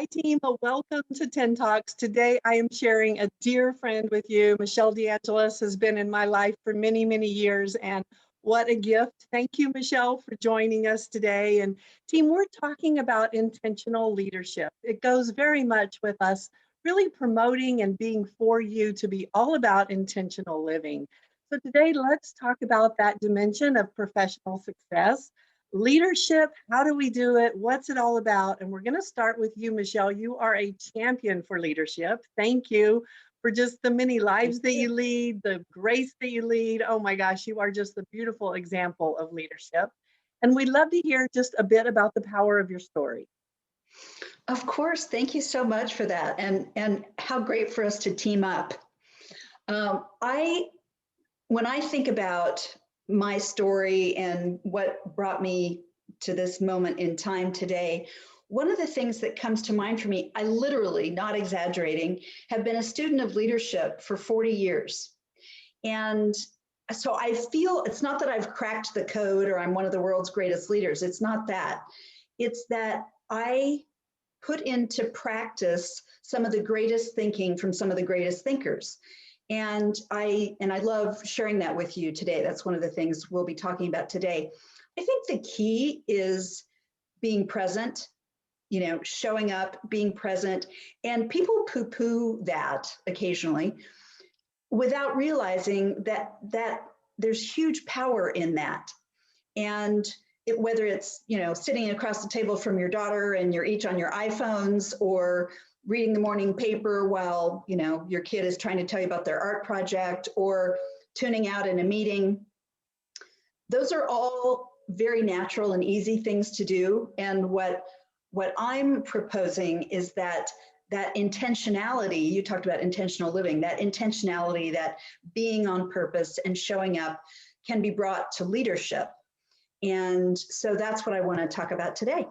Hi, team. Welcome to 10 Talks. Today, I am sharing a dear friend with you. Michelle DeAngelis has been in my life for many, many years, and what a gift. Thank you, Michelle, for joining us today. And team, we're talking about intentional leadership. It goes very much with us really promoting and being for you to be all about intentional living. So today, let's talk about that dimension of professional success. Leadership, how do we do it? What's it all about? And we're going to start with you, Michelle. You are a champion for leadership. Thank you for just the many lives that you lead, the grace that you lead. Oh my gosh, you are just the beautiful example of leadership. And we'd love to hear just a bit about the power of your story. Of course, thank you so much for that. And how great for us to team up. When I think about my story and what brought me to this moment in time today, one of the things that comes to mind for me, I literally, not exaggerating, have been a student of leadership for 40 years. And so I feel it's not that I've cracked the code or I'm one of the world's greatest leaders. It's not that. It's that I put into practice some of the greatest thinking from some of the greatest thinkers. And I love sharing that with you today. That's one of the things we'll be talking about today. I think the key is being present, showing up, being present, and people poo-poo that occasionally without realizing that there's huge power in that. And whether it's, sitting across the table from your daughter and you're each on your iPhones, or reading the morning paper while, your kid is trying to tell you about their art project, or tuning out in a meeting. Those are all very natural and easy things to do. And what I'm proposing is that intentionality, you talked about intentional living, that intentionality, that being on purpose and showing up can be brought to leadership. And so that's what I want to talk about today.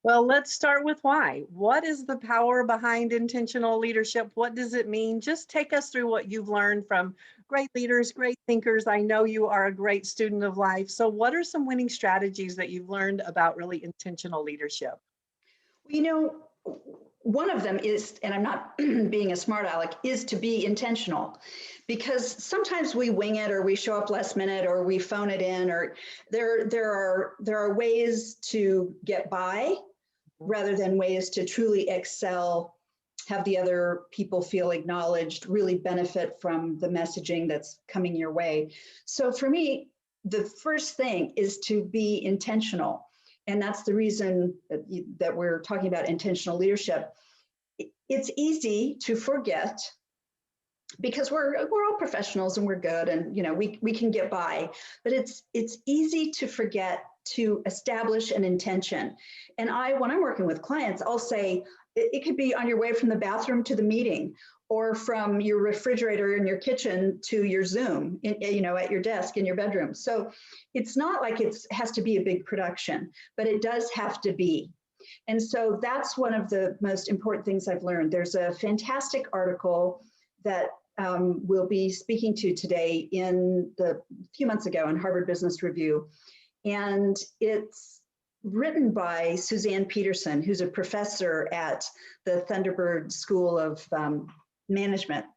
Well, let's start with why. What is the power behind intentional leadership? What does it mean? Just take us through what you've learned from great leaders, great thinkers. I know you are a great student of life. So what are some winning strategies that you've learned about really intentional leadership? One of them is, and I'm not being a smart aleck, is to be intentional, because sometimes we wing it, or we show up last minute, or we phone it in, or there are ways to get by rather than ways to truly excel, have the other people feel acknowledged, really benefit from the messaging that's coming your way. So for me, the first thing is to be intentional. And that's the reason that we're talking about intentional leadership. It's easy to forget, because we're all professionals and we're good, and we can get by, but it's easy to forget to establish an intention. And when I'm working with clients, I'll say it could be on your way from the bathroom to the meeting, or from your refrigerator in your kitchen to your Zoom, at your desk in your bedroom. So it's not like it has to be a big production, but it does have to be. And so that's one of the most important things I've learned. There's a fantastic article that we'll be speaking to today a few months ago in Harvard Business Review. And it's written by Suzanne Patterson, who's a professor at the Thunderbird School of Management.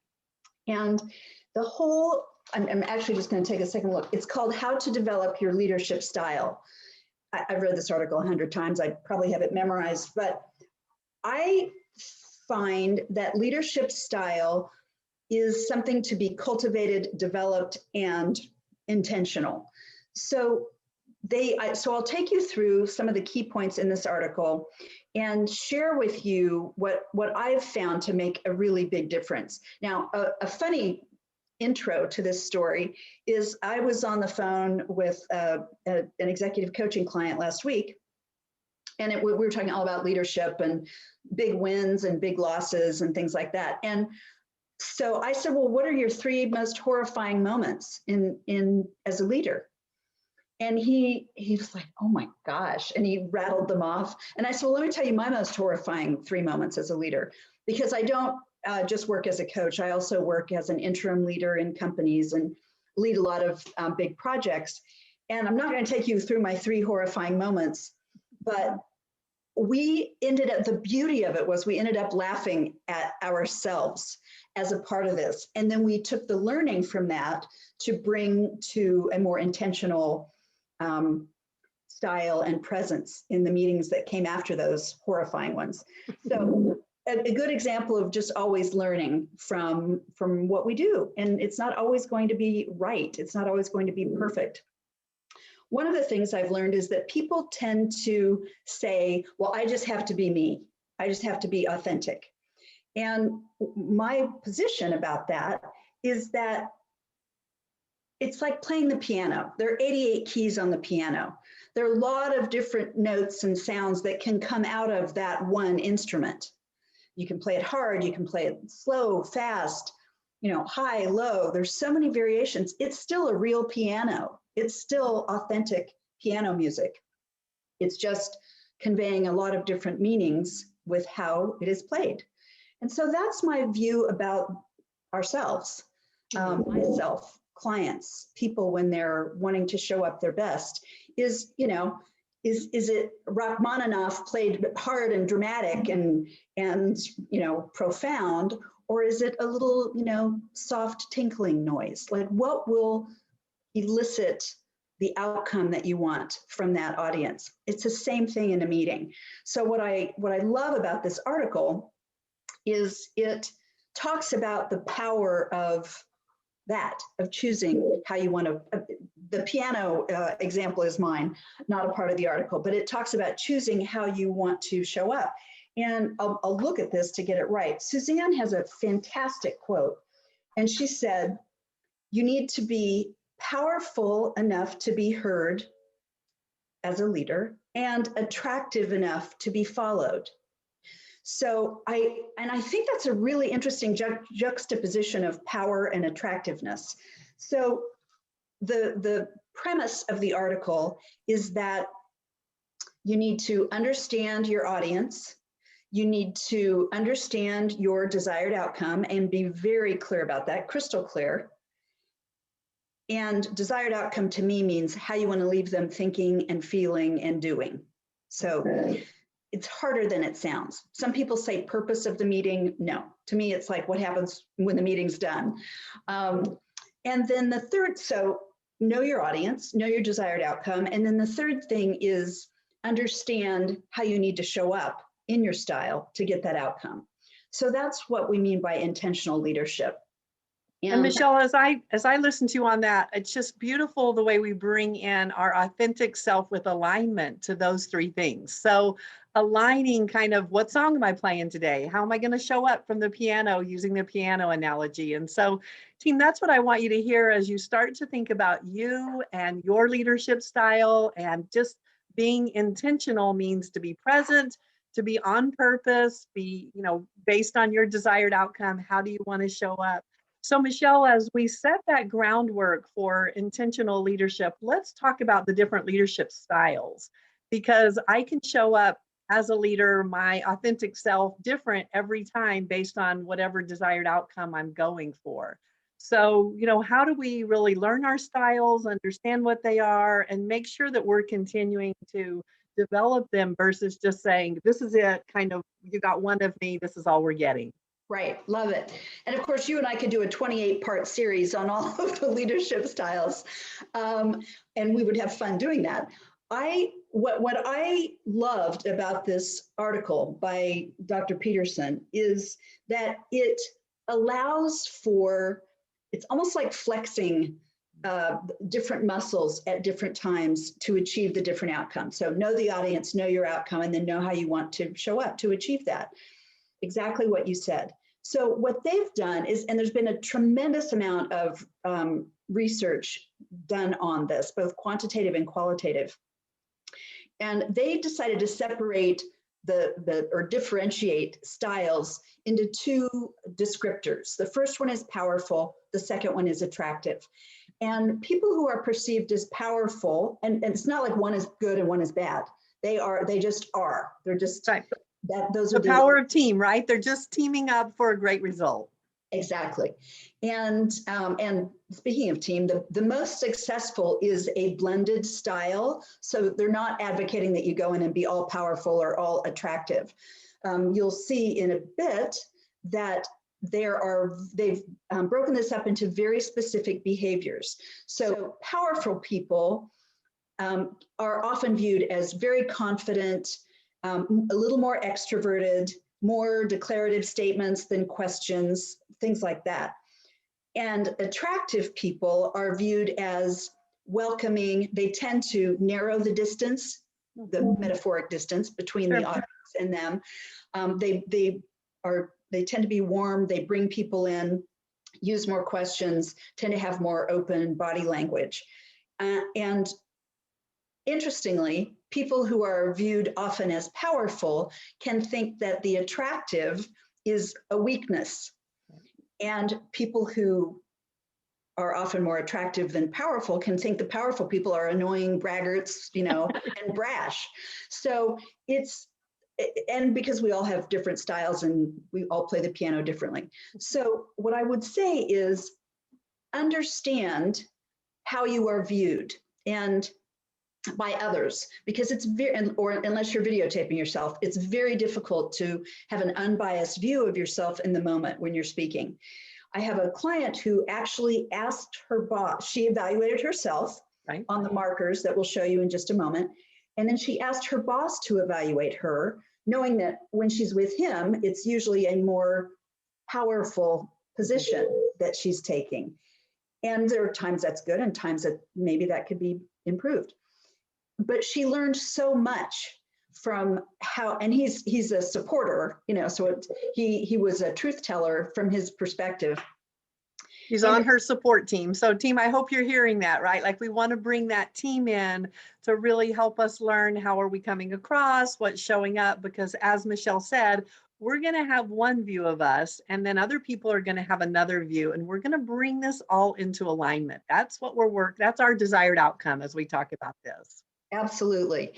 And I'm actually just going to take a second look. It's called How to Develop Your Leadership Style. I've read this article 100 times. I probably have it memorized, but I find that leadership style is something to be cultivated, developed, and intentional. So I'll take you through some of the key points in this article and share with you what I've found to make a really big difference. Now, a funny intro to this story is I was on the phone with an executive coaching client last week, and we were talking all about leadership and big wins and big losses and things like that. And so I said, well, what are your 3 most horrifying moments as a leader? And he was like, oh my gosh. And he rattled them off. And I said, well, let me tell you my most horrifying 3 moments as a leader, because I don't just work as a coach. I also work as an interim leader in companies and lead a lot of big projects. And I'm not going to take you through my 3 horrifying moments, but the beauty of it was we ended up laughing at ourselves as a part of this. And then we took the learning from that to bring to a more intentional style and presence in the meetings that came after those horrifying ones. So a good example of just always learning from what we do. And it's not always going to be right. It's not always going to be perfect. One of the things I've learned is that people tend to say, well, I just have to be me. I just have to be authentic. And my position about that is that it's like playing the piano. There are 88 keys on the piano. There are a lot of different notes and sounds that can come out of that one instrument. You can play it hard, you can play it slow, fast, high, low. There's so many variations. It's still a real piano. It's still authentic piano music. It's just conveying a lot of different meanings with how it is played. And so that's my view about ourselves, myself, clients, people when they're wanting to show up their best is it Rachmaninoff played hard and dramatic and profound, or is it a little, soft tinkling noise? Like what will elicit the outcome that you want from that audience? It's the same thing in a meeting. So what I love about this article is it talks about the power of choosing how you want to, the piano example is mine, not a part of the article, but it talks about choosing how you want to show up. And I'll look at this to get it right. Suzanne has a fantastic quote, and she said, you need to be powerful enough to be heard as a leader and attractive enough to be followed. So I think that's a really interesting juxtaposition of power and attractiveness. So the premise of the article is that you need to understand your audience. You need to understand your desired outcome and be very clear about that, crystal clear. And desired outcome to me means how you want to leave them thinking and feeling and doing. So it's harder than it sounds. Some people say purpose of the meeting. No, to me, it's like what happens when the meeting's done. And then the third, so know your audience, know your desired outcome. And then the third thing is understand how you need to show up in your style to get that outcome. So that's what we mean by intentional leadership. And Michelle, as I listen to you on that, it's just beautiful the way we bring in our authentic self with alignment to those three things. So aligning kind of what song am I playing today? How am I going to show up from the piano using the piano analogy? And so team, that's what I want you to hear as you start to think about you and your leadership style. And just being intentional means to be present, to be on purpose, be, based on your desired outcome. How do you want to show up? So Michelle, as we set that groundwork for intentional leadership, let's talk about the different leadership styles, because I can show up as a leader, my authentic self, different every time based on whatever desired outcome I'm going for. So, how do we really learn our styles, understand what they are, and make sure that we're continuing to develop them versus just saying, this is it, kind of, you got one of me, this is all we're getting. Right, love it. And of course, you and I could do a 28-part series on all of the leadership styles, and we would have fun doing that. What I loved about this article by Dr. Patterson is that it allows for, it's almost like flexing different muscles at different times to achieve the different outcomes. So know the audience, know your outcome, and then know how you want to show up to achieve that. Exactly what you said. So what they've done is, and there's been a tremendous amount of research done on this, both quantitative and qualitative. And they decided to separate or differentiate styles into two descriptors. The first one is powerful, the second one is attractive. And people who are perceived as powerful, and it's not like one is good and one is bad. They just are. They're just right. Those are the power of team, right? They're just teaming up for a great result. Exactly. And speaking of team, the most successful is a blended style. So they're not advocating that you go in and be all powerful or all attractive. You'll see in a bit that they've broken this up into very specific behaviors. So powerful people are often viewed as very confident, a little more extroverted, more declarative statements than questions, things like that. And attractive people are viewed as welcoming. They tend to narrow the distance, the metaphoric distance between the audience and them. They tend to be warm. They bring people in, use more questions, tend to have more open body language. And interestingly, people who are viewed often as powerful can think that the attractive is a weakness. And people who are often more attractive than powerful can think the powerful people are annoying braggarts, and brash. So and because we all have different styles and we all play the piano differently. So what I would say is understand how you are viewed and by others, because it's or unless you're videotaping yourself, it's very difficult to have an unbiased view of yourself in the moment when you're speaking. I have a client who actually asked her boss, she evaluated herself on the markers that we'll show you in just a moment. And then she asked her boss to evaluate her, knowing that when she's with him, it's usually a more powerful position that she's taking. And there are times that's good and times that maybe that could be improved. But she learned so much from how, and he's a supporter, so he was a truth teller from his perspective. He's on her support team. So team, I hope you're hearing that, right? Like we want to bring that team in to really help us learn how are we coming across, what's showing up, because as Michelle said, we're going to have one view of us and then other people are going to have another view, and we're going to bring this all into alignment. That's what that's our desired outcome as we talk about this. Absolutely.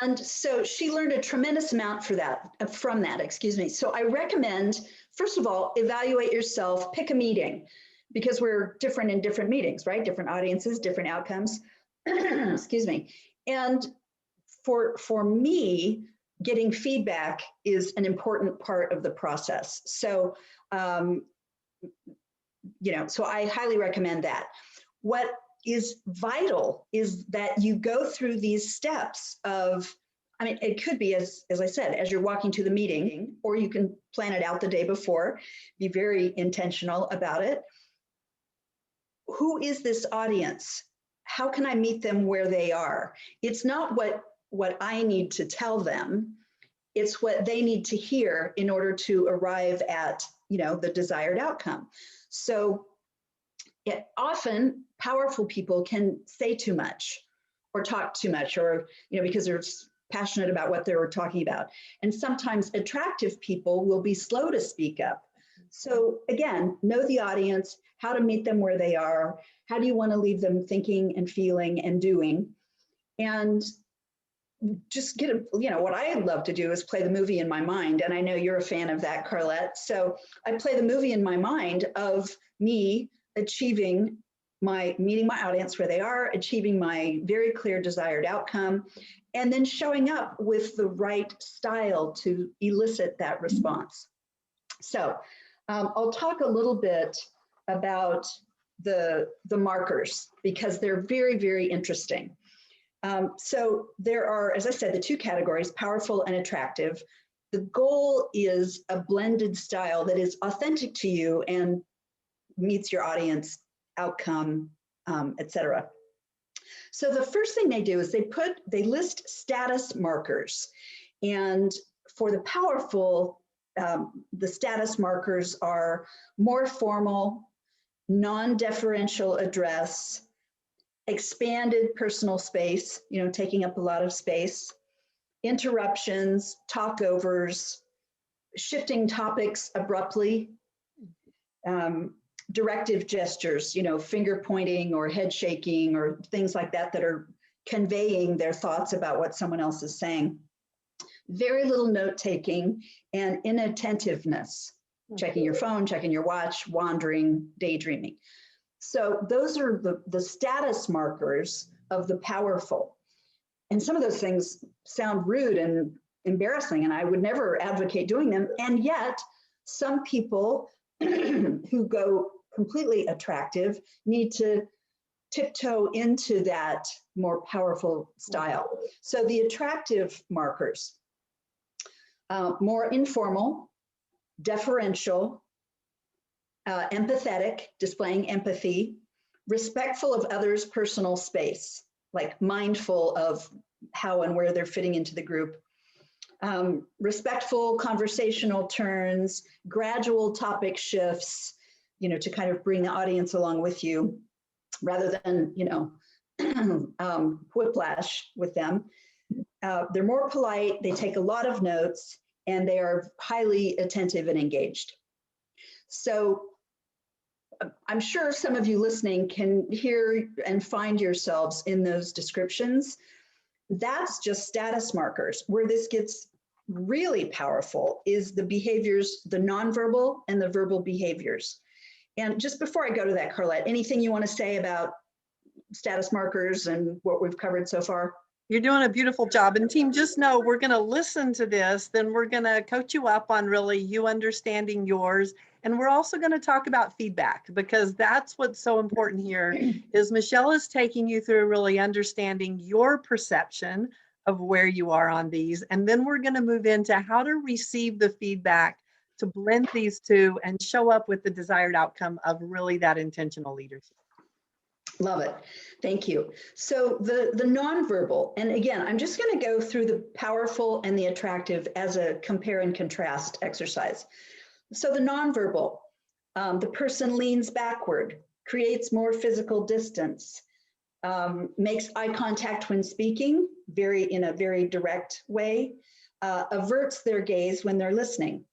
And so she learned a tremendous amount from that. So I recommend, first of all, evaluate yourself, pick a meeting, because we're different in different meetings, right? Different audiences, different outcomes. Excuse me. And for me, getting feedback is an important part of the process. So, so I highly recommend that. What is vital is that you go through these steps of, it could be, as I said, as you're walking to the meeting, or you can plan it out the day before, be very intentional about it. Who is this audience? How can I meet them where they are? It's not what I need to tell them. It's what they need to hear in order to arrive at, the desired outcome. So often powerful people can say too much or talk too much, or, because they're passionate about what they're talking about. And sometimes attractive people will be slow to speak up. So again, know the audience, how to meet them where they are. How do you want to leave them thinking and feeling and doing? And just what I love to do is play the movie in my mind. And I know you're a fan of that, Carlette. So I play the movie in my mind of me meeting my audience where they are, achieving my very clear desired outcome, and then showing up with the right style to elicit that response. So I'll talk a little bit about the markers, because they're very, very interesting. So there are, as I said, the two categories, powerful and attractive. The goal is a blended style that is authentic to you and meets your audience outcome, etc. So the first thing they do is they list status markers. And for the powerful, the status markers are more formal, non-deferential address, expanded personal space, taking up a lot of space, interruptions, talkovers, shifting topics abruptly, directive gestures, finger pointing or head shaking or things like that are conveying their thoughts about what someone else is saying. Very little note taking and inattentiveness. checking your phone, checking your watch, wandering, daydreaming. So those are the status markers of the powerful. And some of those things sound rude and embarrassing, and I would never advocate doing them. And yet, some people who go completely attractive need to tiptoe into that more powerful style. So the attractive markers, more informal, deferential, empathetic, displaying empathy, respectful of others' personal space, like mindful of how and where they're fitting into the group, respectful conversational turns, gradual topic shifts, to kind of bring the audience along with you rather than, whiplash with them. They're more polite, they take a lot of notes, and they are highly attentive and engaged. So I'm sure some of you listening can hear and find yourselves in those descriptions. That's just status markers. Where this gets really powerful is the behaviors, the nonverbal and the verbal behaviors. And just before I go to that, Carlette, anything you want to say about status markers and what we've covered so far? You're doing a beautiful job. And team, just know we're going to listen to this, then we're going to coach you up on really you understanding yours. And we're also going to talk about feedback, because that's what's so important here is Michelle is taking you through really understanding your perception of where you are on these. And then we're going to move into how to receive the feedback to blend these two and show up with the desired outcome of really that intentional leadership. Love it. Thank you. So the nonverbal, and again, I'm just going to go through the powerful and the attractive as a compare and contrast exercise. So the nonverbal, the person leans backward, creates more physical distance, makes eye contact when speaking, in a very direct way, averts their gaze when they're listening,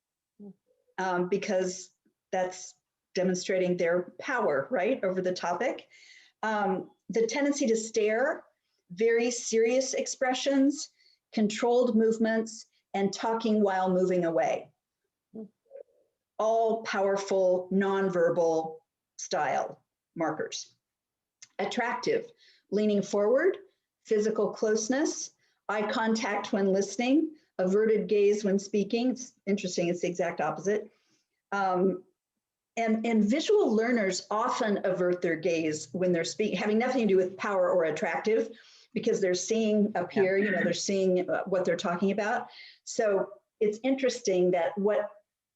because that's demonstrating their power, right, over the topic. The tendency to stare, very serious expressions, controlled movements, and talking while moving away. All powerful, nonverbal style markers. Attractive, leaning forward, physical closeness, eye contact when listening, averted gaze when speaking. It's interesting, it's the exact opposite. And visual learners often avert their gaze when they're speaking, having nothing to do with power or attractive, because they're seeing up here, they're seeing what they're talking about. So it's interesting that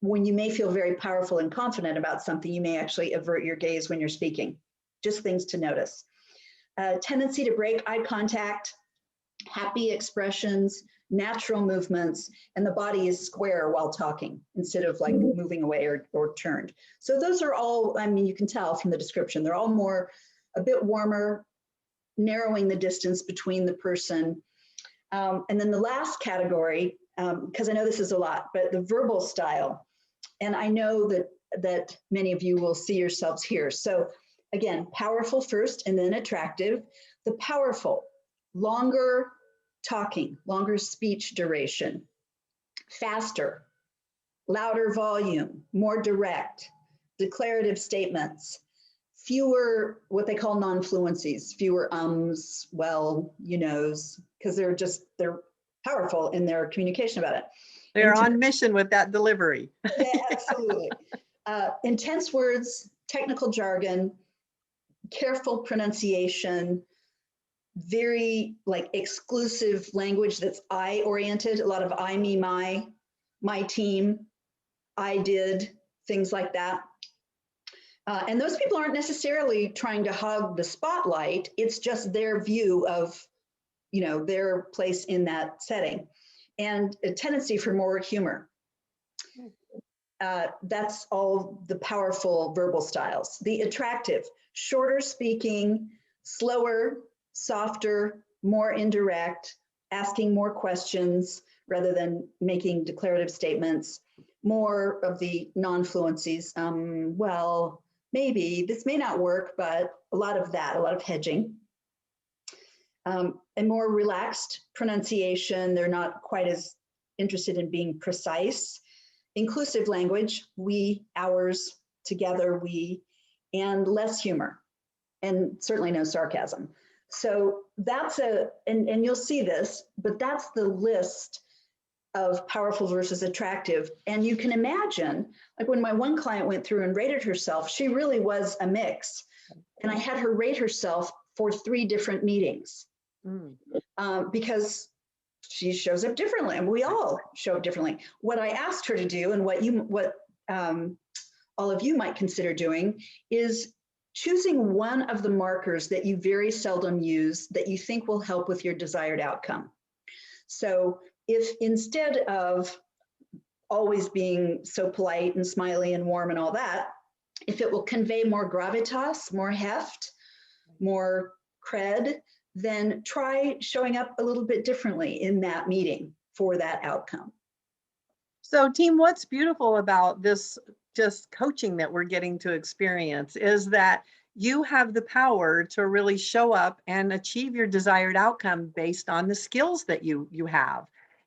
when you may feel very powerful and confident about something, you may actually avert your gaze when you're speaking. Just things to notice. Tendency to break eye contact, happy expressions, natural movements, and the body is square while talking instead of like moving away or turned. So those are all, you can tell from the description, they're all a bit warmer, narrowing the distance between the person. And then the last category, because I know this is a lot, but the verbal style. And I know that many of you will see yourselves here. So again, powerful first and then attractive. The powerful, longer talking, longer speech duration, faster, louder volume, more direct, declarative statements, fewer what they call non-fluencies, fewer ums, well, you knows, because they're powerful in their communication about it. They're on mission with that delivery. Yeah, absolutely. Intense words, technical jargon, careful pronunciation, very like exclusive language that's I oriented, a lot of I, me, my team, I did, things like that. And those people aren't necessarily trying to hog the spotlight. It's just their view of, their place in that setting, and a tendency for more humor. That's all the powerful verbal styles. The attractive, shorter speaking, slower, softer, more indirect, asking more questions rather than making declarative statements, more of the non-fluencies. Well, maybe this may not work, but a lot of hedging. And more relaxed pronunciation. They're not quite as interested in being precise. inclusive language, we, ours, together, we, and less humor, and certainly no sarcasm. So that's and you'll see this, but that's the list of powerful versus attractive. And you can imagine, like when my one client went through and rated herself, she really was a mix. And I had her rate herself for 3 different meetings because she shows up differently, and we all show up differently. What I asked her to do, and what all of you might consider doing, is choosing one of the markers that you very seldom use that you think will help with your desired outcome. So if instead of always being so polite and smiley and warm and all that, if it will convey more gravitas, more heft, more cred, then try showing up a little bit differently in that meeting for that outcome. So team, what's beautiful about this just coaching that we're getting to experience is that you have the power to really show up and achieve your desired outcome based on the skills that you have.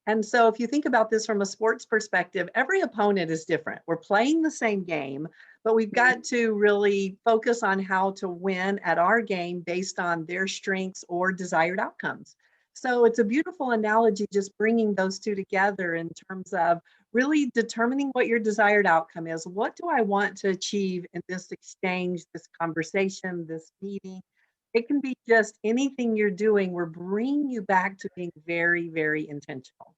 And so if you think about this from a sports perspective, every opponent is different. We're playing the same game, but we've got to really focus on how to win at our game based on their strengths or desired outcomes. So it's a beautiful analogy, just bringing those two together in terms of really determining what your desired outcome is. What do I want to achieve in this exchange, this conversation, this meeting? It can be just anything you're doing. We're bringing you back to being very, very intentional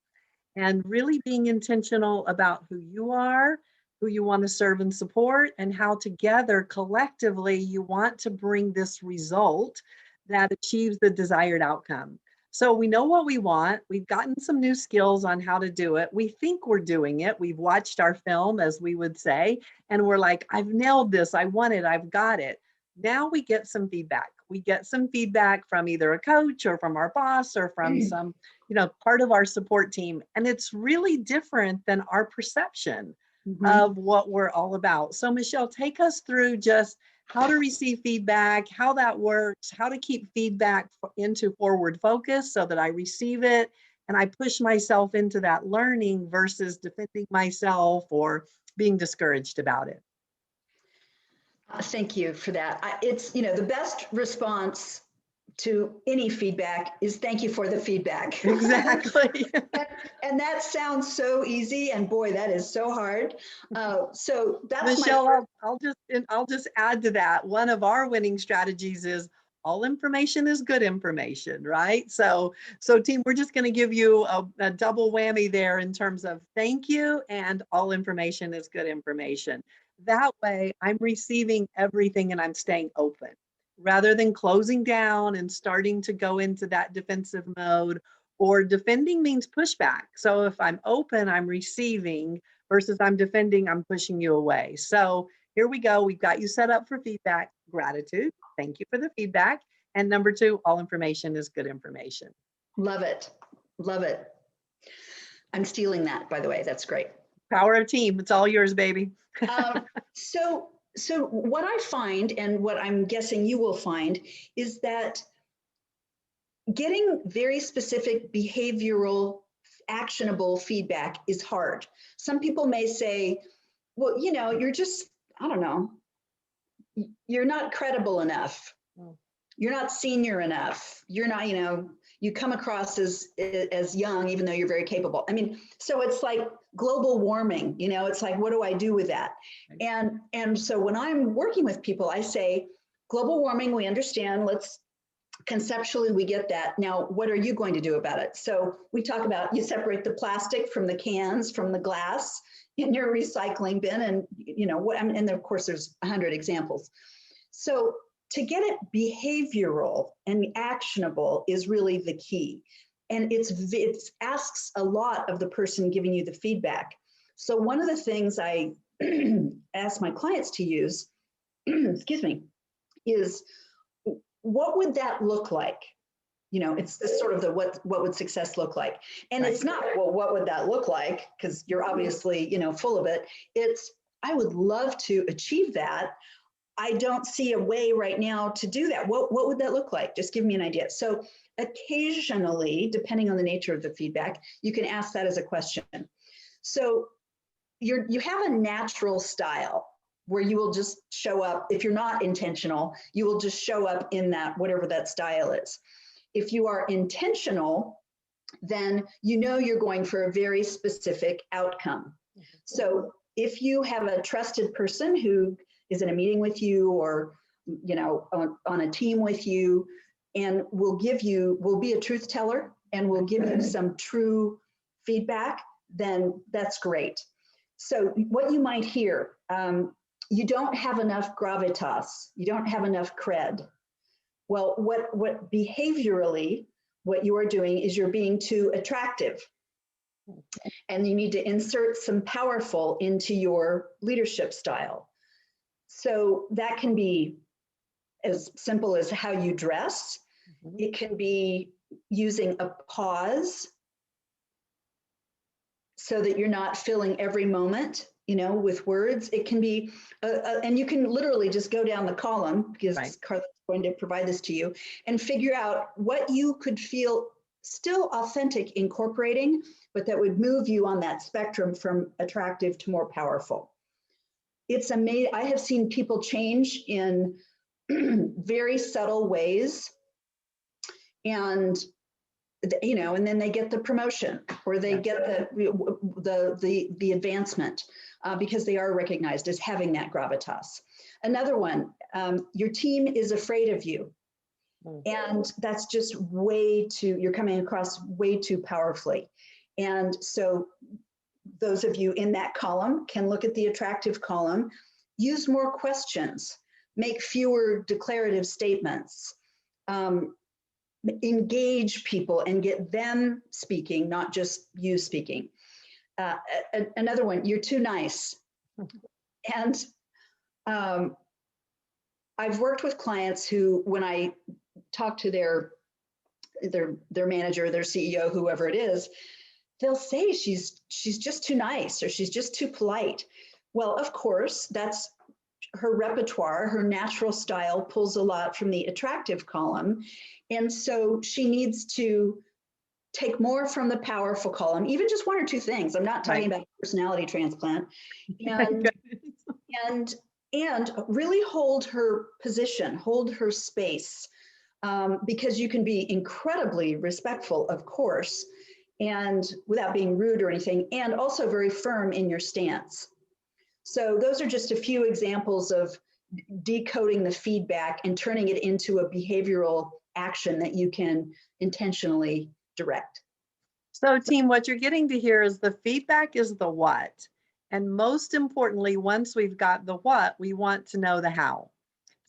and really being intentional about who you are, who you want to serve and support, and how together collectively you want to bring this result that achieves the desired outcome. So we know what we want. We've gotten some new skills on how to do it. We think we're doing it. We've watched our film, as we would say, and we're like, I've nailed this. I want it. I've got it. Now we get some feedback. We get some feedback from either a coach or from our boss or from some, part of our support team. And it's really different than our perception of what we're all about. So Michelle, take us through just how to receive feedback, how that works, how to keep feedback into forward focus so that I receive it and I push myself into that learning versus defending myself or being discouraged about it. Thank you for that. It's, the best response to any feedback is thank you for the feedback. Exactly. and that sounds so easy, and boy, that is so hard. So that's Michelle, I'll just add to that. One of our winning strategies is all information is good information, right? So team, we're just going to give you a double whammy there in terms of thank you and all information is good information. That way I'm receiving everything and I'm staying open rather than closing down and starting to go into that defensive mode, or defending means pushback. So if I'm open, I'm receiving versus I'm defending, I'm pushing you away. So here we go. We've got you set up for feedback, gratitude. Thank you for the feedback. And number 2, all information is good information. Love it. Love it. I'm stealing that, by the way. That's great. Power of team. It's all yours, baby. So what I find, and what I'm guessing you will find, is that getting very specific behavioral, actionable feedback is hard. Some people may say, well, you're just, I don't know, you're not credible enough. You're not senior enough. You're not, you come across as young, even though you're very capable. I mean, so it's like global warming, it's like, what do I do with that? And so when I'm working with people, I say, global warming, we understand, conceptually, we get that. Now, what are you going to do about it? So we talk about, you separate the plastic from the cans, from the glass in your recycling bin. And, and of course, there's 100 examples. So to get it behavioral and actionable is really the key. And it asks a lot of the person giving you the feedback. So one of the things I ask my clients to use, excuse me, is what would that look like? It's this sort of the what would success look like? And It's not, well, what would that look like? Because you're obviously, full of it. It's, I would love to achieve that. I don't see a way right now to do that. What would that look like? Just give me an idea. So occasionally, depending on the nature of the feedback, you can ask that as a question. So you have a natural style where you will just show up. If you're not intentional, you will just show up in that, whatever that style is. If you are intentional, then you know you're going for a very specific outcome. So if you have a trusted person who is in a meeting with you, or on a team with you, and will be a truth teller and will give you some true feedback, then that's great. So what you might hear, you don't have enough gravitas, you don't have enough cred. Well, what behaviorally, what you are doing is you're being too attractive. And you need to insert some powerful into your leadership style. So that can be as simple as how you dress. It can be using a pause so that you're not filling every moment, with words. It can be, and you can literally just go down the column, because Carlette's going to provide this to you, and figure out what you could feel still authentic incorporating, but that would move you on that spectrum from attractive to more powerful. It's amazing. I have seen people change in very subtle ways, and and then they get the promotion, or they get the advancement, because they are recognized as having that gravitas. Another one, your team is afraid of you. And that's just you're coming across way too powerfully. And so those of you in that column can look at the attractive column, use more questions, make fewer declarative statements, engage people and get them speaking, not just you speaking. Another one, you're too nice. And I've worked with clients who, when I talk to their manager, their CEO, whoever it is, they'll say she's just too nice, or she's just too polite. Well, of course, that's her repertoire. Her natural style pulls a lot from the attractive column. And so she needs to take more from the powerful column, even just one or two things. I'm not talking about personality transplant. And really hold her position, hold her space, because you can be incredibly respectful, of course, and without being rude or anything, and also very firm in your stance. So those are just a few examples of decoding the feedback and turning it into a behavioral action that you can intentionally direct. So team, what you're getting to hear is the feedback is the what. And most importantly, once we've got the what, we want to know the how.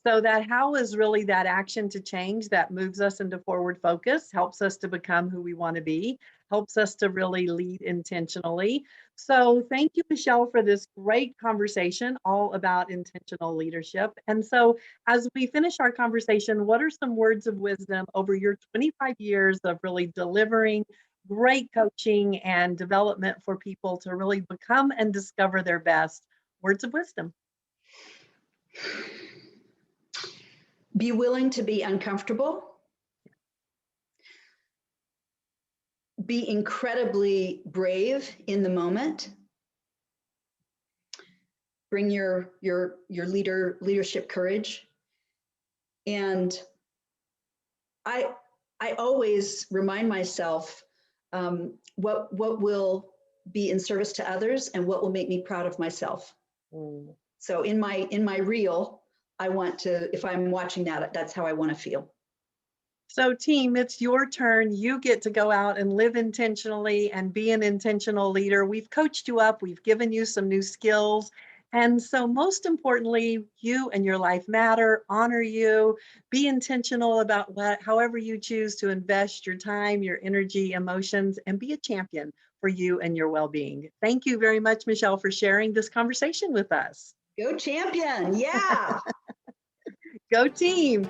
So that how is really that action to change that moves us into forward focus, helps us to become who we want to be, helps us to really lead intentionally. So thank you, Michelle, for this great conversation all about intentional leadership. And so as we finish our conversation, what are some words of wisdom over your 25 years of really delivering great coaching and development for people to really become and discover their best? Words of wisdom. Be willing to be uncomfortable. Be incredibly brave in the moment. Bring your leadership courage. And I always remind myself what will be in service to others and what will make me proud of myself. So in my reel, I want to, if I'm watching that, that's how I want to feel. So team, it's your turn. You get to go out and live intentionally and be an intentional leader. We've coached you up. We've given you some new skills. And so most importantly, you and your life matter, honor you, be intentional about however you choose to invest your time, your energy, emotions, and be a champion for you and your well-being. Thank you very much, Michelle, for sharing this conversation with us. Go champion. Yeah. Go team,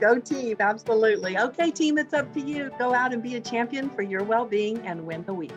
absolutely. Okay, team, it's up to you. Go out and be a champion for your well-being and win the week.